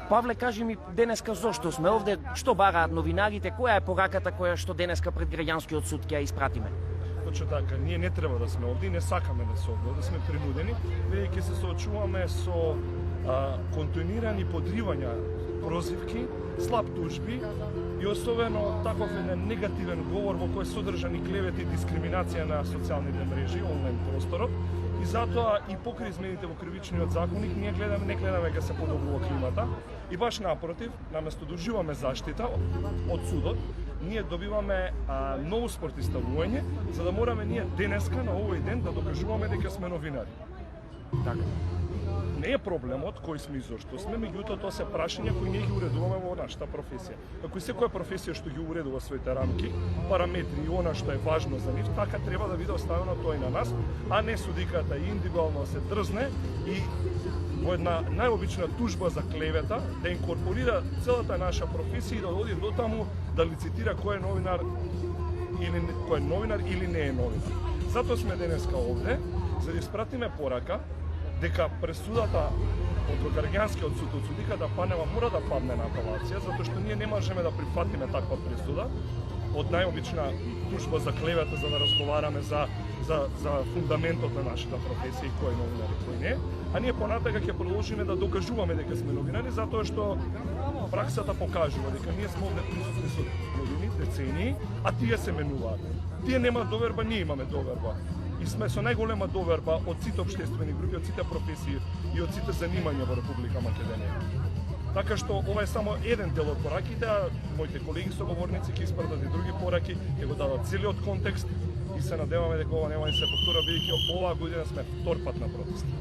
Павле, кажи ми денеска зошто сме овде, што бараат новинарите, која е пораката која што денеска пред граѓанскиот суд ќе ја испратиме? Точно така, ние не треба да сме овде, не сакаме да се овде, да сме принудени, веќе се соочуваме со континуирани подривања, прозивки, слаб тужби и особено таков еден негативен говор во кој содржани клевети и дискриминација на социјалните мрежи, онлайн просторот. И затоа и покрај измените во кривичниот законник ние не гледаме дека се подобрува климата и баш напротив, наместо да уживаме заштита од судот, ние добиваме ново спортиставување за да мораме ние денеска на овој ден да докажуваме дека сме новинари. Така. Не е проблемот кој сме и зошто сме, меѓутоа тоа се прашања кои ние ги уредуваме во нашата професија. Како и секоја професија што ги уредува своите рамки, параметри и она што е важно за нив, така треба да биде оставено тоа и на нас, а не судиката индивидуално се дрзне и во една најобична тужба за клевета да инкорпорира целата наша професија и да оди до таму да лицитира кој е новинар или не е новинар. Затоа сме денеска овде за да испратиме порака дека пресудата од граѓанскиот суд од судиката Панева мора да падне на апелација, затоа што ние не можеме да прифатиме таква пресуда од најобична тужба за клевета за да разговараме за фундаментот на нашата професија и кој е новинар и кој не, а ние понатака ќе продолжиме да докажуваме дека сме новинари затоа што праксата покажува дека ние сме овде присутни со години, децении, а тие се менуваат. Тие немаат доверба, ние имаме доверба. И сме со најголема доверба од сите општествени групи, од сите професии и од сите занимања во Република Македонија. Така што ова е само еден дел од пораките, а моите колеги соговорници ќе испратат и други пораки, ќе го дадат целиот контекст и се надеваме дека ова нема да се повтора, бидејќи оваа година сме втор пат на протест.